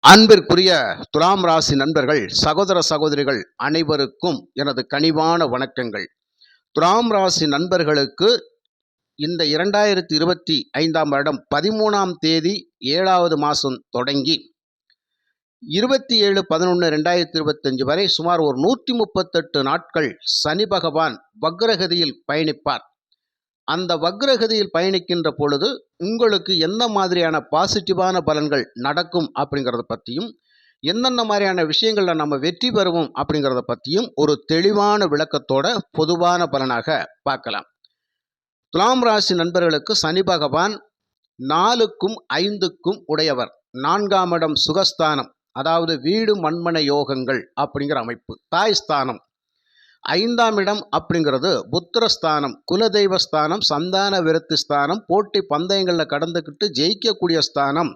அன்பிற்குரிய துலாம் ராசி நண்பர்கள், சகோதர சகோதரிகள் அனைவருக்கும் எனது கனிவான வணக்கங்கள். துலாம் ராசி நண்பர்களுக்கு இந்த 2025ஆம் வருடம் 13ஆம் தேதி 7வது மாதம் தொடங்கி 27/11/2025 வரை சுமார் ஒரு 138 நாட்கள் சனி பகவான் வக்ரகதியில் பயணிப்பார். அந்த வக்ரகதியில் பயணிக்கின்ற பொழுது உங்களுக்கு எந்த மாதிரியான பாசிட்டிவான பலன்கள் நடக்கும் அப்படிங்கிறத பற்றியும், எந்தெந்த மாதிரியான விஷயங்களில் நம்ம வெற்றி பெறுவோம் அப்படிங்கிறத பற்றியும் ஒரு தெளிவான விளக்கத்தோட பொதுவான பலனாக பார்க்கலாம். துலாம் ராசி நண்பர்களுக்கு சனி பகவான் 4க்கும் 5க்கும் உடையவர். 4ஆம் இடம் சுகஸ்தானம், அதாவது வீடு மண்மனை யோகங்கள் அப்படிங்கிற அமைப்பு, தாய் ஸ்தானம். 5ஆம் இடம் அப்படிங்கிறது புத்திரஸ்தானம், குலதெய்வ ஸ்தானம், சந்தான விருத்தி ஸ்தானம், போட்டி பந்தயங்களில் கடந்துக்கிட்டு ஜெயிக்கக்கூடிய ஸ்தானம்,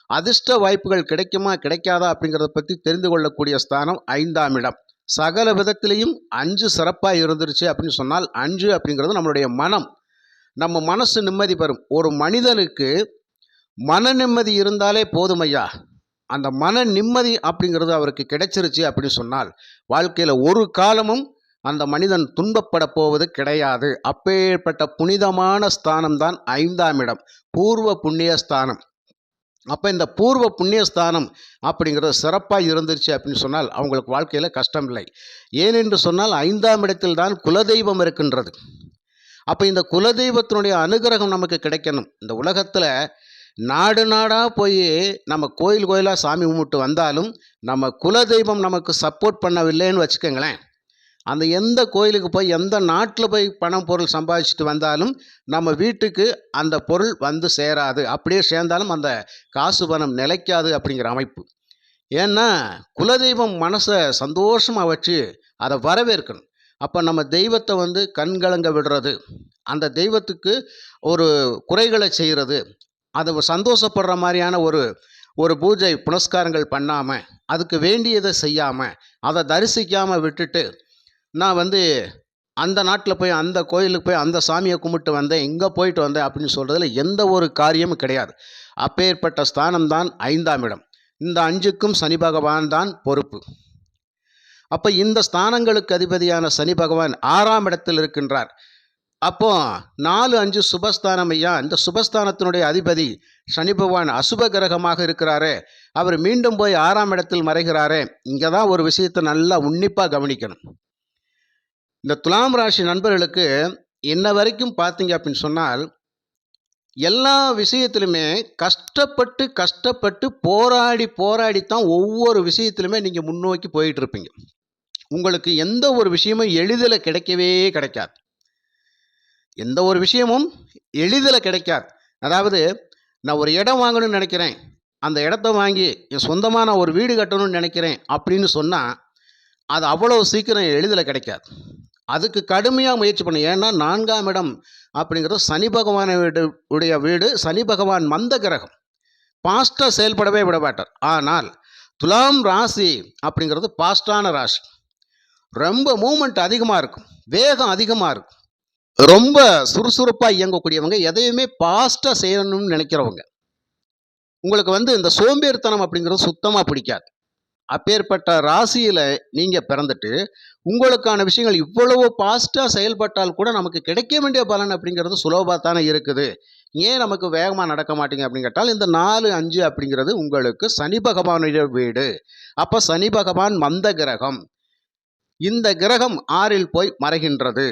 அதிர்ஷ்ட வாய்ப்புகள் கிடைக்குமா கிடைக்காதா அப்படிங்கிறத பற்றி தெரிந்து கொள்ளக்கூடிய ஸ்தானம் 5ஆம் இடம். சகல விதத்திலையும் 5 சிறப்பாக இருந்துருச்சு அப்படின்னு சொன்னால் 5 அப்படிங்கிறது நம்மளுடைய மனம், நம்ம மனசு நிம்மதி பெறும். ஒரு மனிதனுக்கு மன நிம்மதி இருந்தாலே போதுமையா. அந்த மன நிம்மதி அப்படிங்கிறது அவருக்கு கிடைச்சிருச்சு அப்படின்னு சொன்னால் வாழ்க்கையில் ஒரு காலமும் அந்த மனிதன் துன்பப்பட போவது கிடையாது. அப்பேற்பட்ட புனிதமான ஸ்தானம் தான் 5ஆம் இடம், பூர்வ புண்ணிய ஸ்தானம். அப்போ இந்த பூர்வ புண்ணிய ஸ்தானம் அப்படிங்கிறது சிறப்பாக இருந்துச்சு அப்படின்னு சொன்னால் அவங்களுக்கு வாழ்க்கையில் கஷ்டம் இல்லை. ஏனென்று சொன்னால் 5ஆம் இடத்தில் தான் குலதெய்வம் இருக்கின்றது. அப்போ இந்த குலதெய்வத்தினுடைய அனுகிரகம் நமக்கு கிடைக்கணும். இந்த உலகத்தில் நாடு நாடாக போய் நம்ம கோயில் கோயிலாக சாமி கும்பிட்டு வந்தாலும் நம்ம குலதெய்வம் நமக்கு சப்போர்ட் பண்ணவில்லைன்னு வச்சுக்கோங்களேன், அந்த எந்த கோயிலுக்கு போய் எந்த நாட்டில் போய் பணம் பொருள் சம்பாதிச்சுட்டு வந்தாலும் நம்ம வீட்டுக்கு அந்த பொருள் வந்து சேராது. அப்படியே சேர்ந்தாலும் அந்த காசு பணம் நிலைக்காது அப்படிங்கிற அமைப்பு. ஏன்னா குலதெய்வம் மனசை சந்தோஷமாக வச்சு அதை வரவேற்கணும். அப்போ நம்ம தெய்வத்தை கண்கலங்க விடுறது, அந்த தெய்வத்துக்கு ஒரு குறைகளை செய்கிறது, அதை சந்தோஷப்படுற மாதிரியான ஒரு பூஜை புனஸ்காரங்கள் பண்ணாமல், அதுக்கு வேண்டியதை செய்யாமல், அதை தரிசிக்காமல் விட்டுட்டு நான் அந்த நாட்டில் போய் அந்த கோயிலுக்கு போய் அந்த சாமியை கும்பிட்டு வந்தேன், இங்கே போயிட்டு வந்தேன் அப்படின்னு சொல்கிறதுல எந்த ஒரு காரியமும் கிடையாது. அப்பேற்பட்ட ஸ்தானம் தான் 5ஆம் இடம். இந்த 5க்கும் சனி பகவான் தான் பொறுப்பு. அப்போ இந்த ஸ்தானங்களுக்கு அதிபதியான சனி பகவான் 6ஆம் இடத்தில் இருக்கின்றார். அப்போ 4, 5 சுபஸ்தானம் ஐயா. இந்த சுபஸ்தானத்தினுடைய அதிபதி சனி பகவான் அசுப கிரகமாக இருக்கிறாரே, அவர் மீண்டும் போய் 6ஆம் இடத்தில் மறைகிறாரே. இங்கே தான் ஒரு விஷயத்தை நல்லா உன்னிப்பாக கவனிக்கணும். இந்த துலாம் ராசி நண்பர்களுக்கு இன்ன வரைக்கும் பார்த்தீங்க அப்படின்னு சொன்னால் எல்லா விஷயத்திலுமே கஷ்டப்பட்டு போராடித்தான் ஒவ்வொரு விஷயத்திலுமே நீங்கள் முன்னோக்கி போயிட்டு இருப்பீங்க. உங்களுக்கு எந்த ஒரு விஷயமும் எளிதில் கிடைக்கவே கிடைக்காது. எந்த ஒரு விஷயமும் எளிதில் கிடைக்காது. அதாவது நான் ஒரு இடம் வாங்கணும்னு நினைக்கிறேன், அந்த இடத்த வாங்கி என் சொந்தமாக நான் ஒரு வீடு கட்டணும்னு நினைக்கிறேன் அப்படின்னு சொன்னால் அது அவ்வளோ சீக்கிரம் எளிதில் கிடைக்காது. அதுக்கு கடுமையாக முயற்சி பண்ணணும். ஏன்னா 4ஆம் இடம் அப்படிங்கிறது சனி பகவான் உடைய வீடு. சனி பகவான் மந்த கிரகம், பாஸ்ட்டாக செயல்படவே விட மாட்டார். ஆனால் துலாம் ராசி அப்படிங்கிறது பாஸ்டான ராசி. ரொம்ப மூமெண்ட் அதிகமாக இருக்கும், வேகம் அதிகமாக இருக்கும், ரொம்ப சுறுசுறுப்பாக இயங்கக்கூடியவங்க, எதையுமே பாஸ்ட்டாக செய்யணும்னு நினைக்கிறவங்க. உங்களுக்கு இந்த சோம்பேறித்தனம் அப்படிங்கிறது சுத்தமாக பிடிக்காது. அப்பேற்பட்ட ராசியில் நீங்கள் பிறந்துட்டு உங்களுக்கான விஷயங்கள் இவ்வளவு பாஸ்ட்டாக செயல்பட்டால் கூட நமக்கு கிடைக்க வேண்டிய பலன் அப்படிங்கிறது சுலபமாக தானே இருக்குது. ஏன் நமக்கு வேகமாக நடக்க மாட்டேங்க அப்படின்னு கேட்டால் இந்த 4, 5 அப்படிங்கிறது உங்களுக்கு சனி பகவானுடைய வீடு. அப்போ சனி பகவான் மந்த கிரகம். இந்த கிரகம் 6இல் போய் மறைகின்றது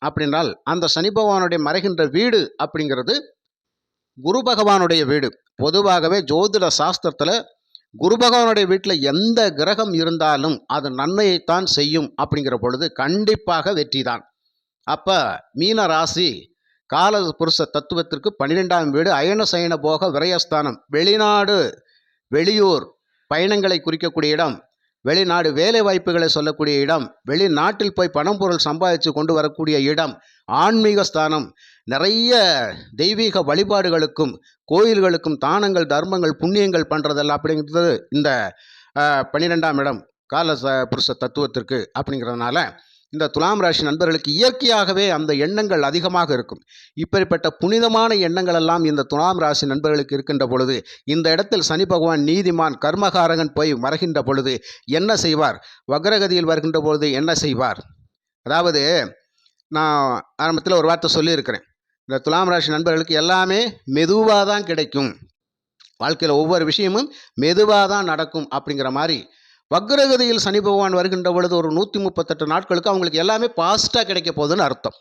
அப்படின்னால் அந்த சனி பகவானுடைய மறைகின்ற வீடு அப்படிங்கிறது குரு பகவானுடைய வீடு. பொதுவாகவே ஜோதிட சாஸ்திரத்தில் குரு பகவானுடைய வீட்டில் எந்த கிரகம் இருந்தாலும் அது நன்மையைத்தான் செய்யும். அப்படிங்கிற பொழுது கண்டிப்பாக வெற்றி தான். அப்போ மீன ராசி கால புருஷ தத்துவத்திற்கு 12ஆம் வீடு அயன சயன போக விரயஸ்தானம், வெளிநாடு வெளியூர் பயணங்களை குறிக்கக்கூடிய இடம், வெளிநாடு வேலை வாய்ப்புகளை சொல்லக்கூடிய இடம், வெளிநாட்டில் போய் பணம் பொருள் சம்பாதிச்சு கொண்டு வரக்கூடிய இடம், ஆன்மீக ஸ்தானம், நிறைய தெய்வீக வழிபாடுகளுக்கும் கோயில்களுக்கும் தானங்கள் தர்மங்கள் புண்ணியங்கள் பண்ணுறதெல்லாம் அப்படிங்கிறது இந்த 12ஆம் இடம் கால புருஷ தத்துவத்திற்கு. அப்படிங்கிறதுனால இந்த துலாம் ராசி நண்பர்களுக்கு இயற்கையாகவே அந்த எண்ணங்கள் அதிகமாக இருக்கும். இப்படிப்பட்ட புனிதமான எண்ணங்கள் எல்லாம் இந்த துலாம் ராசி நண்பர்களுக்கு இருக்கின்ற பொழுது, இந்த இடத்தில் சனி பகவான் நீதிமான் கர்மகாரகன் போய் மறைகின்ற பொழுது என்ன செய்வார்? வக்ரகதியில் வருகின்ற பொழுது என்ன செய்வார்? அதாவது நான் ஆரம்பத்தில் ஒரு வார்த்தை சொல்லியிருக்கிறேன். இந்த துலாம் ராசி நண்பர்களுக்கு எல்லாமே மெதுவாக தான் கிடைக்கும். வாழ்க்கையில் ஒவ்வொரு விஷயமும் மெதுவாக தான் நடக்கும் அப்படிங்கிற மாதிரி வக்ரகதியில் சனி பகவான் வருகின்ற பொழுது ஒரு 138 நாட்களுக்கு அவங்களுக்கு எல்லாமே பாஸ்ட்டாக கிடைக்க போகுதுன்னு அர்த்தம்.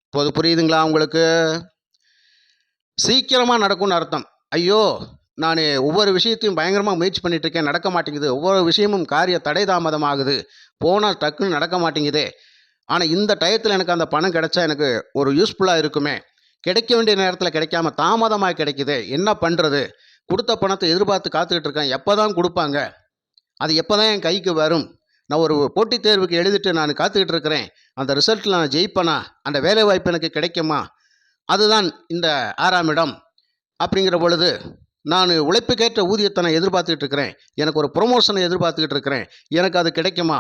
இப்போது புரியுதுங்களா உங்களுக்கு? சீக்கிரமாக நடக்கும்னு அர்த்தம். ஐயோ, நான் ஒவ்வொரு விஷயத்தையும் பயங்கரமாக முயற்சி பண்ணிட்டு இருக்கேன், நடக்க மாட்டேங்குது. ஒவ்வொரு விஷயமும் காரிய தடை தாமதம் ஆகுது, போனால் டக்குன்னு நடக்க மாட்டேங்குதே. ஆனால் இந்த டயத்தில் எனக்கு அந்த பணம் கிடைச்சா எனக்கு ஒரு யூஸ்ஃபுல்லாக இருக்குமே. கிடைக்க வேண்டிய நேரத்தில் கிடைக்காம தாமதமாக கிடைக்குது, என்ன பண்ணுறது? கொடுத்த பணத்தை எதிர்பார்த்து காத்துக்கிட்டு இருக்கேன், எப்போ தான் கொடுப்பாங்க? அது எப்போ தான் என் கைக்கு வரும்? நான் ஒரு போட்டித் தேர்வுக்கு எழுதிட்டு நான் காத்துக்கிட்டு இருக்கிறேன், அந்த ரிசல்ட்டில் நான் ஜெயிப்பேனா? அந்த வேலை வாய்ப்பு எனக்கு கிடைக்குமா? அதுதான் இந்த 6ஆம் இடம். அப்படிங்கிற பொழுது நான் உழைப்புக்கேற்ற ஊதியத்தை நான் எதிர்பார்த்துக்கிட்டு இருக்கிறேன், எனக்கு ஒரு ப்ரொமோஷனை எதிர்பார்த்துக்கிட்டு இருக்கிறேன், எனக்கு அது கிடைக்குமா?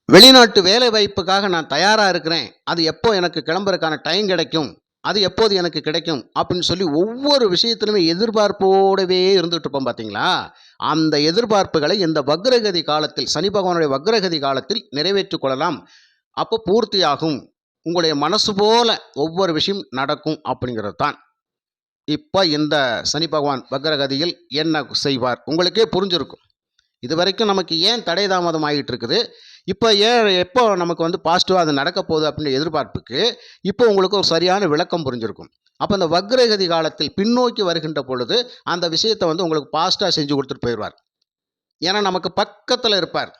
வெளிநாட்டு வேலை வாய்ப்புக்காக நான் தயாராக இருக்கிறேன், அது எப்போ எனக்கு கிளம்புறதுக்கான டைம் கிடைக்கும்? அது எப்போது எனக்கு கிடைக்கும்? அப்படின்னு சொல்லி ஒவ்வொரு விஷயத்திலுமே எதிர்பார்ப்போடவே இருந்துகிட்டு இருப்போம் பார்த்தீங்களா? அந்த எதிர்பார்ப்புகளை இந்த வக்ரகதி காலத்தில், சனி பகவானுடைய வக்ரகதி காலத்தில் நிறைவேற்றிக் கொள்ளலாம். அப்போ பூர்த்தியாகும். உங்களுடைய மனசு போல ஒவ்வொரு விஷயம் நடக்கும் அப்படிங்கிறது தான். இப்போ இந்த சனி பகவான் வக்ரகதியில் என்ன செய்வார் உங்களுக்கே புரிஞ்சிருக்கும். இதுவரைக்கும் நமக்கு ஏன் தடை தாமதம் ஆகிட்டு இருக்குது, இப்போ ஏன் எப்போ நமக்கு வந்து பாசிட்டிவாக அது நடக்க போகுது அப்படின்ற எதிர்பார்ப்புக்கு இப்போ உங்களுக்கு ஒரு சரியான விளக்கம் புரிஞ்சிருக்கும். அப்போ இந்த வக்ரகதி காலத்தில் பின்னோக்கி வருகின்ற பொழுது அந்த விஷயத்தை வந்து உங்களுக்கு பாசிட்டாக செஞ்சு கொடுத்துட்டு போயிடுவார். ஏன்னா நமக்கு பக்கத்தில் இருப்பார்.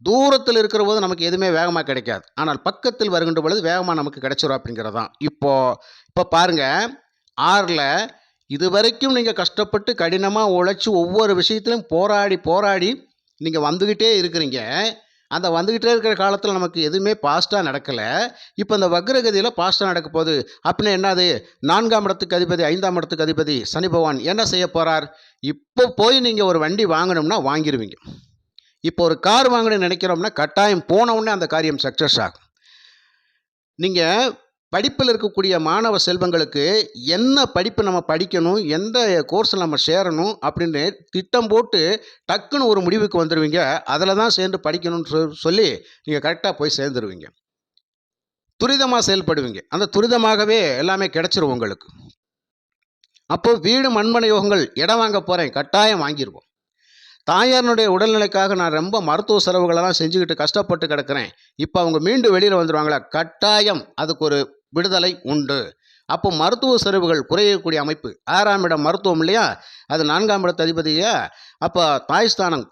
தூரத்தில் இருக்கிற போது நமக்கு எதுவுமே வேகமாக கிடைக்காது, ஆனால் பக்கத்தில் வருகின்ற பொழுது வேகமாக நமக்கு கிடைச்சிரும் அப்படிங்கிறது தான். இப்போ பாருங்கள், 6ல் இதுவரைக்கும் நீங்கள் கஷ்டப்பட்டு கடினமாக உழைச்சி ஒவ்வொரு விஷயத்திலும் போராடி போராடி நீங்கள் வந்துக்கிட்டே இருக்கிறீங்க. அந்த வந்துக்கிட்டே இருக்கிற காலத்தில் நமக்கு எதுவுமே பாஸ்ட்டாக நடக்கலை. இப்போ இந்த வக்ரகதியில் பாஸ்ட்டாக நடக்க போகுது அப்படின்னா என்னது? 4ஆம் இடத்துக்கு அதிபதி 5ஆம் இடத்துக்கு அதிபதி சனி பகவான் என்ன செய்ய போகிறார்? இப்போ போய் நீங்கள் ஒரு வண்டி வாங்கணும்னா வாங்கிடுவீங்க. இப்போ ஒரு கார் வாங்கணும்னு நினைக்கிறோம்னா கட்டாயம் போன உடனே அந்த காரியம் சக்ஸஸ் ஆகும். நீங்கள் படிப்பில் இருக்கக்கூடிய மாணவ செல்வங்களுக்கு என்ன படிப்பு நம்ம படிக்கணும், எந்த கோர்ஸில் நம்ம சேரணும் அப்படின்னு திட்டம் போட்டு டக்குன்னு ஒரு முடிவுக்கு வந்துடுவீங்க. அதில் தான் சேர்ந்து படிக்கணும்னு சொல்லி நீங்கள் கரெக்டாக போய் சேர்ந்துருவீங்க. துரிதமாக செயல்படுவீங்க. அந்த துரிதமாகவே எல்லாமே கிடைச்சிரும் உங்களுக்கு. அப்போது வீடு மண்மனை யோகங்கள், இடம் வாங்க போகிறேன், கட்டாயம் வாங்கிடுவோம். தாயாரினுடைய உடல்நிலைக்காக நான் ரொம்ப மருத்துவ செலவுகளெல்லாம் செஞ்சுக்கிட்டு கஷ்டப்பட்டு கிடக்கிறேன், இப்போ அவங்க மீண்டும் வெளியில் வந்துடுவாங்களா? கட்டாயம் அதுக்கு ஒரு விடுதலை உண்டு. அப்போ மருத்துவ செலவுகள் குறையக்கூடிய அமைப்பு. 6ஆம் இடம் மருத்துவம் இல்லையா, அது 4ஆம் இடத்து அதிபதியா. அப்போ தாய் ஸ்தானம்,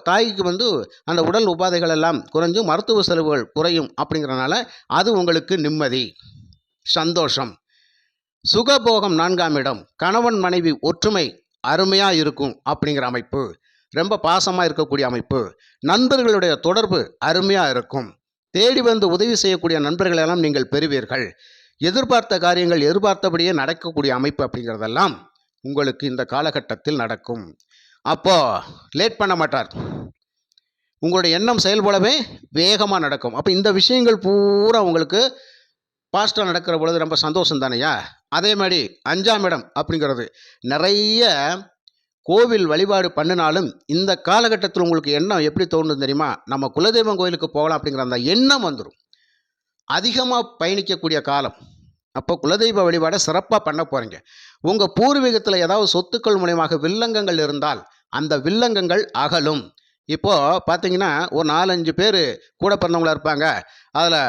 தாய்க்கு வந்து அந்த உடல் உபாதைகள் எல்லாம் குறைஞ்சு மருத்துவ செலவுகள் குறையும். அப்படிங்கிறனால அது உங்களுக்கு நிம்மதி, சந்தோஷம், சுகபோகம். 4ஆம் இடம் கணவன் மனைவி ஒற்றுமை அருமையாக இருக்கும் அப்படிங்கிற அமைப்பு. ரொம்ப பாசமாக இருக்கக்கூடிய அமைப்பு. நண்பர்களுடைய தொடர்பு அருமையாக இருக்கும். தேடி வந்து உதவி செய்யக்கூடிய நண்பர்களெல்லாம் நீங்கள் பெறுவீர்கள். எதிர்பார்த்த காரியங்கள் எதிர்பார்த்தபடியே நடக்கக்கூடிய அமைப்பு அப்படிங்கிறதெல்லாம் உங்களுக்கு இந்த காலகட்டத்தில் நடக்கும். அப்போது லேட் பண்ண மாட்டார். உங்களுடைய எண்ணம் செயல்படவே வேகமாக நடக்கும். அப்போ இந்த விஷயங்கள் பூரா உங்களுக்கு பாஸ்ட்டாக நடக்கிற பொழுது ரொம்ப சந்தோஷம் தானையா? அதே மாதிரி 5ஆம் இடம் அப்படிங்கிறது நிறைய கோவில் வழிபாடு பண்ணினாலும் இந்த காலகட்டத்தில் உங்களுக்கு எண்ணம் எப்படி தோணும் தெரியுமா? நம்ம குலதெய்வம் கோயிலுக்கு போகலாம் அப்படிங்கிற அந்த எண்ணம் வந்துடும். அதிகமாக பயணிக்கக்கூடிய காலம். அப்போ குலதெய்வ வழிபாடை சிறப்பாக பண்ண போகிறீங்க. உங்கள் பூர்வீகத்தில் ஏதாவது சொத்துக்கள் மூலயமாக வில்லங்கங்கள் இருந்தால் அந்த வில்லங்கங்கள் அகலும். இப்போது பார்த்தீங்கன்னா ஒரு 4-5 பேர் கூட பிறந்தவங்களாக இருப்பாங்க. அதில்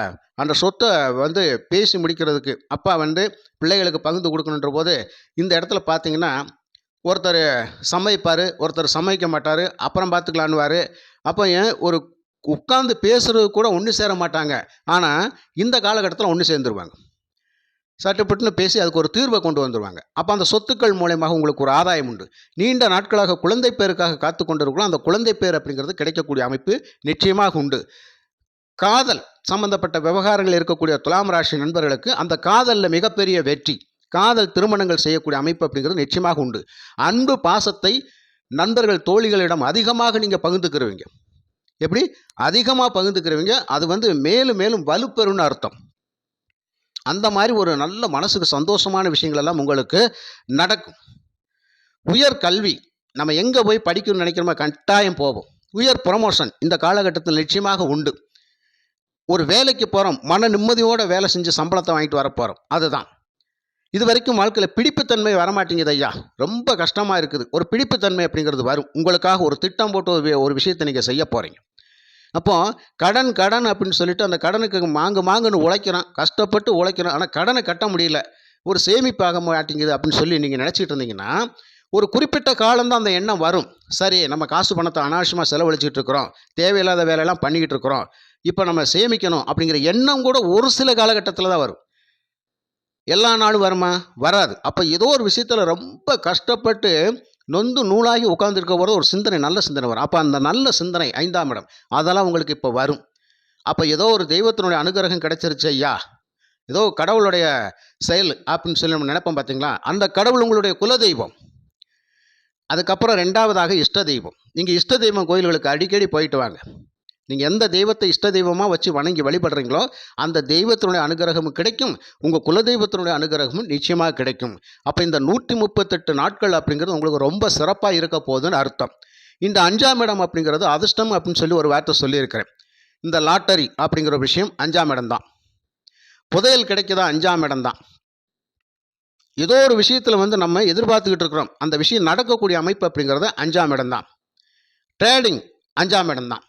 அந்த சொத்தை வந்து பேசி முடிக்கிறதுக்கு அப்பா வந்து பிள்ளைகளுக்கு பகிர்ந்து கொடுக்கணுன்ற போது இந்த இடத்துல பார்த்தீங்கன்னா ஒருத்தர் சமைப்பார், ஒருத்தர் சமைக்க மாட்டார், அப்புறம் பார்த்துக்கலான்னுவார். அப்போ ஒரு உட்கார்ந்து பேசுகிறது கூட ஒன்று சேர மாட்டாங்க. ஆனால் இந்த காலகட்டத்தில் ஒன்று சேர்ந்துருவாங்க. சட்டுப்பட்டுன்னு பேசி அதுக்கு ஒரு தீர்வை கொண்டு வந்துடுவாங்க. அப்போ அந்த சொத்துக்கள் மூலயமாக உங்களுக்கு ஒரு ஆதாயம் உண்டு. நீண்ட நாட்களாக குழந்தை பேருக்காக காத்து கொண்டு இருக்கலாம், அந்த குழந்தை பேர் அப்படிங்கிறது கிடைக்கக்கூடிய அமைப்பு நிச்சயமாக உண்டு. காதல் சம்பந்தப்பட்ட விவகாரங்கள் இருக்கக்கூடிய துலாம் ராசி நண்பர்களுக்கு அந்த காதலில் மிகப்பெரிய வெற்றி, காதல் திருமணங்கள் செய்யக்கூடிய அமைப்பு அப்படிங்கிறது நிச்சயமாக உண்டு. அன்பு பாசத்தை நண்பர்கள் தோழிகளிடம் அதிகமாக நீங்கள் பகிர்ந்துக்கிறவீங்க. எப்படி அதிகமாக பகிர்ந்துக்கிறவங்க அது வந்து மேலும் மேலும் வலுப்பெறும்னு அர்த்தம். அந்த மாதிரி ஒரு நல்ல மனசுக்கு சந்தோஷமான விஷயங்கள் எல்லாம் உங்களுக்கு நடக்கும். உயர் கல்வி நம்ம எங்கே போய் படிக்கணும்னு நினைக்கிறோமோ கட்டாயம் போவோம். உயர் ப்ரொமோஷன் இந்த காலகட்டத்தில் நிச்சயமாக உண்டு. ஒரு வேலைக்கு போகிறோம், மன நிம்மதியோடு வேலை செஞ்சு சம்பளத்தை வாங்கிட்டு வர போகிறோம். அதுதான் இது வரைக்கும் வாழ்க்கையில் பிடிப்புத்தன்மை வரமாட்டேங்குது ஐயா, ரொம்ப கஷ்டமாக இருக்குது. ஒரு பிடிப்புத்தன்மை அப்படிங்கிறது வரும். உங்களுக்காக ஒரு திட்டம் போட்டு ஒரு விஷயத்தை நீங்கள் செய்ய போகிறீங்க. அப்போது கடன் கடன் அப்படின்னு சொல்லிட்டு அந்த கடனுக்கு மாங்குன்னு உழைக்கிறோம், கஷ்டப்பட்டு உழைக்கிறோம். ஆனால் கடனை கட்ட முடியல, ஒரு சேமிப்பாக மாட்டேங்குது அப்படின்னு சொல்லி நீங்கள் நினச்சிட்டு இருந்தீங்கன்னா ஒரு குறிப்பிட்ட காலம்தான் அந்த எண்ணம் வரும். சரி, நம்ம காசு பணத்தை அனாவசியமாக செலவழிச்சிட்டு இருக்கிறோம், தேவையில்லாத வேலையெல்லாம் பண்ணிக்கிட்டு இருக்கிறோம், இப்போ நம்ம சேமிக்கணும் அப்படிங்கிற எண்ணம் கூட ஒரு சில காலகட்டத்தில் தான் வரும். எல்லா நாளும் வருமா? வராது. அப்போ ஏதோ ஒரு விஷயத்தில் ரொம்ப கஷ்டப்பட்டு நொந்து நூலாகி உட்காந்துருக்க போது ஒரு சிந்தனை, நல்ல சிந்தனை வரும். அப்போ அந்த நல்ல சிந்தனை 5ஆம் இடம் அதெல்லாம் உங்களுக்கு இப்போ வரும். அப்போ ஏதோ ஒரு தெய்வத்தினுடைய அனுகிரகம் கிடைச்சிருச்சு ஐயா, ஏதோ கடவுளுடைய செயல் அப்படின்னு சொல்லி நம்ம நினைப்போம் பார்த்தீங்களா, அந்த கடவுள் உங்களுடைய குலதெய்வம். அதுக்கப்புறம் 2வதாக இஷ்ட தெய்வம். நீங்கள் இஷ்ட தெய்வம் கோயில்களுக்கு அடிக்கடி போயிட்டு வாங்க. நீங்கள் எந்த தெய்வத்தை இஷ்ட தெய்வமாக வச்சு வணங்கி வழிபடுறீங்களோ அந்த தெய்வத்தினுடைய அனுகிரகமும் கிடைக்கும், உங்கள் குலதெய்வத்தினுடைய அனுகிரகமும் நிச்சயமாக கிடைக்கும். அப்போ இந்த 138 நாட்கள் அப்படிங்கிறது உங்களுக்கு ரொம்ப சிறப்பாக இருக்க போகுதுன்னு அர்த்தம். இந்த 5ஆம் இடம் அப்படிங்கிறது அதிர்ஷ்டம் அப்படின்னு சொல்லி ஒரு வார்த்தை சொல்லியிருக்கிறேன். இந்த லாட்டரி அப்படிங்கிற விஷயம் 5ஆம் இடம் தான். புதையல் கிடைக்குதா 5ஆம் இடம் தான். ஏதோ ஒரு விஷயத்தில் வந்து நம்ம எதிர்பார்த்துக்கிட்டு இருக்கிறோம், அந்த விஷயம் நடக்கக்கூடிய அமைப்பு அப்படிங்கிறது 5ஆம் இடம் தான். ட்ரேடிங் 5ஆம் இடம் தான்.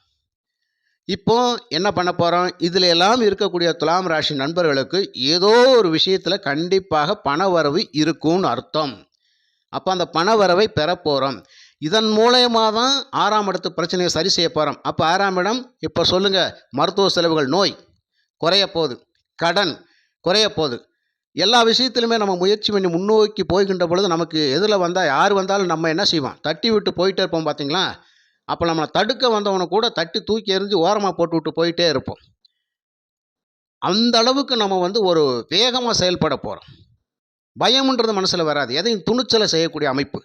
இப்போ என்ன பண்ண போகிறோம், இதில் எல்லாம் இருக்கக்கூடிய துலாம் ராசி நண்பர்களுக்கு ஏதோ ஒரு விஷயத்தில் கண்டிப்பாக பண வரவு இருக்கும்னு அர்த்தம். அப்போ அந்த பண வரவை பெற போகிறோம். இதன் மூலயமா தான் 6ஆம் இடத்து பிரச்சனையை சரி செய்ய போகிறோம். அப்போ 6ஆம் இடம் இப்போ சொல்லுங்கள், மருத்துவ செலவுகள், நோய் குறைய போகுது, கடன் குறைய போகுது. எல்லா விஷயத்திலுமே நம்ம முயற்சி பண்ணி முன்னோக்கி போய்கின்ற பொழுது நமக்கு எதில் வந்தால் யார் வந்தாலும் நம்ம என்ன செய்வோம், தட்டி விட்டு போயிட்டே இருப்போம் பார்த்தீங்களா. அப்போ நம்மளை தடுக்க வந்தவனை கூட தட்டி தூக்கி எறிஞ்சு ஓரமாக போட்டு விட்டு போயிட்டே இருப்போம். அந்த அளவுக்கு நம்ம வந்து ஒரு வேகமாக செயல்பட போகிறோம். பயம்ன்றது மனசில் வராது, எதையும் துணிச்சலை செய்யக்கூடிய அமைப்பு.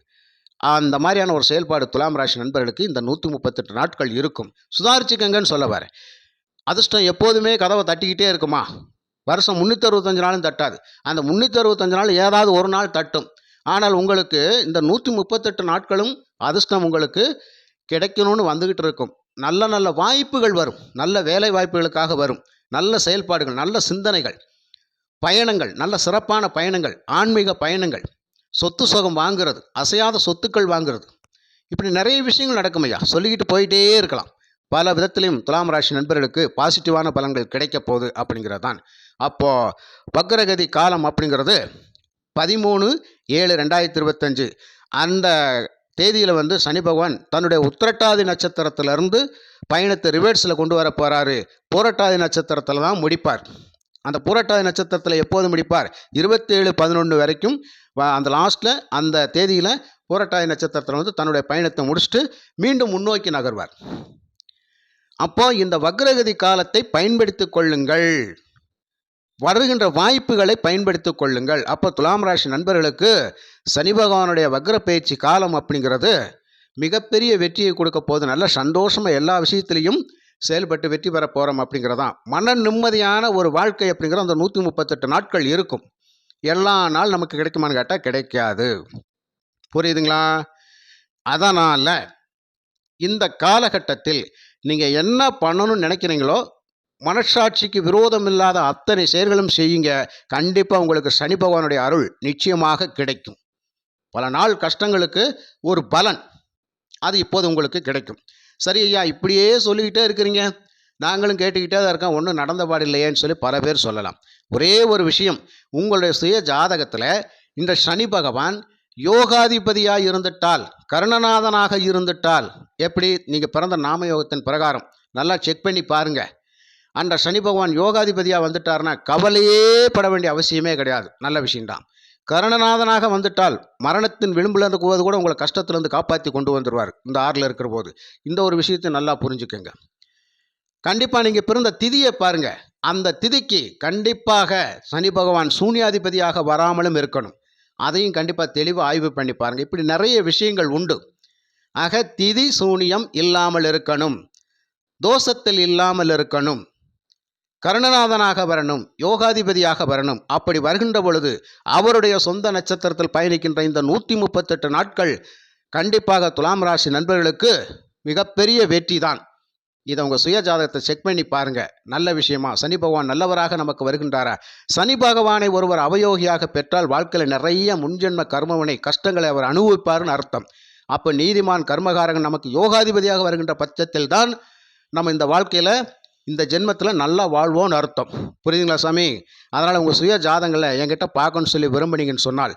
அந்த மாதிரியான ஒரு செயல்பாடு துலாம் ராசி நண்பர்களுக்கு இந்த 138 நாட்கள் இருக்கும். சுதாரிச்சுக்கங்கன்னு சொல்ல வரேன். அதிர்ஷ்டம் எப்போதுமே கதவை தட்டிக்கிட்டே இருக்குமா? வருஷம் 365 நாளும் தட்டாது. அந்த 365 நாள் ஏதாவது ஒரு நாள் தட்டும். ஆனால் உங்களுக்கு இந்த 138 நாட்களும் அதிர்ஷ்டம் உங்களுக்கு கிடைக்கணும்னு வந்துக்கிட்டு இருக்கும். நல்ல நல்ல வாய்ப்புகள் வரும், நல்ல வேலை வாய்ப்புகளுக்காக வரும், நல்ல செயல்பாடுகள், நல்ல சிந்தனைகள், பயணங்கள், நல்ல சிறப்பான பயணங்கள், ஆன்மீக பயணங்கள், சொத்து சுகம் வாங்குறது, அசையாத சொத்துக்கள் வாங்குறது, இப்படி நிறைய விஷயங்கள் நடக்கும் ஐயா, சொல்லிக்கிட்டு போயிட்டே இருக்கலாம். பல விதத்திலையும் துலாம் ராசி நண்பர்களுக்கு பாசிட்டிவான பலன்கள் கிடைக்க போகுது அப்படிங்கிறது தான். அப்போது வக்ரகதி காலம் அப்படிங்கிறது 13/7/2025 அந்த தேதியில் வந்து சனி பகவான் தன்னுடைய உத்திரட்டாதி நட்சத்திரத்திலிருந்து பயணத்தை ரிவர்ஸில் கொண்டு வர போகிறாரு. பூரட்டாதி நட்சத்திரத்தில் தான் முடிப்பார். அந்த பூரட்டாதி நட்சத்திரத்தில் எப்போது முடிப்பார், 27/11 வரைக்கும் அந்த லாஸ்ட்டில் அந்த தேதியில் பூரட்டாதி நட்சத்திரத்தில் வந்து தன்னுடைய பயணத்தை முடிச்சுட்டு மீண்டும் முன்னோக்கி நகர்வார். அப்போ இந்த வக்ரகதி காலத்தை பயன்படுத்தி கொள்ளுங்கள், வருகின்ற வாய்ப்புகளை பயன்படுத்திக் கொள்ளுங்கள். அப்போ துலாம் ராசி நண்பர்களுக்கு சனி பகவானுடைய வக்ர பயிற்சி காலம் அப்படிங்கிறது மிகப்பெரிய வெற்றியை கொடுக்க போது. நல்ல சந்தோஷமாக எல்லா விஷயத்திலையும் செயல்பட்டு வெற்றி பெற போகிறோம் அப்படிங்கிறதான். மன நிம்மதியான ஒரு வாழ்க்கை அப்படிங்கிற அந்த 138 நாட்கள் இருக்கும். எல்லா நாள் நமக்கு கிடைக்குமான்னு கேட்டால் கிடைக்காது. புரியுதுங்களா? அதனால் இந்த காலகட்டத்தில் நீங்கள் என்ன பண்ணணும்னு நினைக்கிறீங்களோ மனசாட்சிக்கு விரோதம் இல்லாத அத்தனை செயல்களும் செய்யுங்க. கண்டிப்பாக உங்களுக்கு சனி பகவானுடைய அருள் நிச்சயமாக கிடைக்கும். பல நாள் கஷ்டங்களுக்கு ஒரு பலன் அது இப்போது உங்களுக்கு கிடைக்கும். சரி ஐயா, இப்படியே சொல்லிக்கிட்டே இருக்கிறீங்க, நாங்களும் கேட்டுக்கிட்டே தான் இருக்கோம், ஒன்றும் நடந்த பாடில்லையேன்னு சொல்லி பல பேர் சொல்லலாம். ஒரே ஒரு விஷயம், உங்களுடைய சுய ஜாதகத்தில் இந்த சனி பகவான் யோகாதிபதியாக இருந்துட்டால், கருணநாதனாக இருந்துட்டால், எப்படி நீங்கள் பிறந்த நாமயோகத்தின் பிரகாரம் நல்லா செக் பண்ணி பாருங்கள். அந்த சனி பகவான் யோகாதிபதியாக வந்துட்டார்னா கவலையே பட வேண்டிய அவசியமே கிடையாது. நல்ல விஷயம்தான். கருணநாதனாக வந்துட்டால் மரணத்தின் விளிம்பில் இருக்கும்போது கூட உங்களை கஷ்டத்திலேருந்து காப்பாற்றி கொண்டு வந்துடுவார் இந்த 6ல் இருக்கிற போது. இந்த ஒரு விஷயத்தை நல்லா புரிஞ்சுக்கோங்க. கண்டிப்பாக நீங்கள் பிறந்த திதியை பாருங்கள். அந்த திதிக்கு கண்டிப்பாக சனி பகவான் சூன்யாதிபதியாக வராமலும் இருக்கணும். அதையும் கண்டிப்பாக தெளிவாக ஆய்வு பண்ணி பாருங்கள். இப்படி நிறைய விஷயங்கள் உண்டு. ஆக திதி சூனியம் இல்லாமல் இருக்கணும். தோஷத்தில் இல்லாமல் இருக்கணும், கருணநாதனாக வரணும், யோகாதிபதியாக வரணும். அப்படி வருகின்ற பொழுது அவருடைய சொந்த நட்சத்திரத்தில் பயணிக்கின்ற இந்த 138 நாட்கள் கண்டிப்பாக துலாம் ராசி நண்பர்களுக்கு மிகப்பெரிய வெற்றி தான். இதை உங்கள் சுய ஜாதகத்தை செக் பண்ணி பாருங்கள். நல்ல விஷயமா? சனி பகவான் நல்லவராக நமக்கு வருகின்றாரா? சனி பகவானை ஒருவர் அவயோகியாக பெற்றால் வாழ்க்கையில் நிறைய முன்ஜென்ம கர்மவினை கஷ்டங்களை அவர் அனுபவிப்பார்னு அர்த்தம். அப்போ நீதிமான் கர்மகாரகன் நமக்கு யோகாதிபதியாக வருகின்ற பட்சத்தில் தான் நம்ம இந்த வாழ்க்கையில் இந்த ஜென்மத்தில் நல்லா வாழ்வோன்னு அர்த்தம். புரியுதுங்களா சாமி? அதனால் உங்கள் சுய ஜாதகங்களை என்கிட்ட பார்க்கணும்னு சொல்லி விரும்புனீங்கன்னு சொன்னால்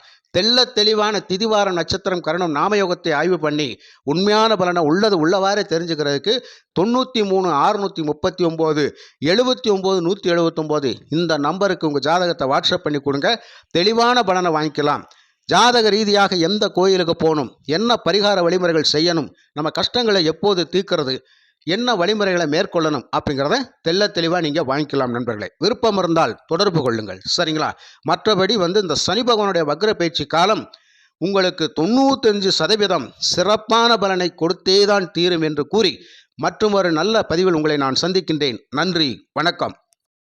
தெளிவான திதிவார நட்சத்திரம் கரணம் நாமயோகத்தை ஆய்வு பண்ணி உண்மையான பலனை உள்ளவாறே தெரிஞ்சுக்கிறதுக்கு 93 639 79 179 இந்த நம்பருக்கு உங்கள் ஜாதகத்தை வாட்ஸ்அப் பண்ணி கொடுங்க. தெளிவான பலனை வாங்கிக்கலாம். ஜாதக ரீதியாக எந்த கோயிலுக்கு போகணும், என்ன பரிகார வழிமுறைகள் செய்யணும், நம்ம கஷ்டங்களை எப்போது தீர்க்கிறது, என்ன வழிமுறைகளை மேற்கொள்ளணும் அப்படிங்கிறத தெளிவாக நீங்கள் வாங்கிக்கலாம் நண்பர்களே. விருப்பம் இருந்தால் தொடர்பு கொள்ளுங்கள். சரிங்களா? மற்றபடி இந்த சனி பகவானுடைய வக்ர பயிற்சி காலம் உங்களுக்கு 95% சிறப்பான பலனை கொடுத்தே தான் தீரும் என்று கூறி மற்றும் ஒரு நல்ல பதிவில் உங்களை நான் சந்திக்கின்றேன். நன்றி, வணக்கம்.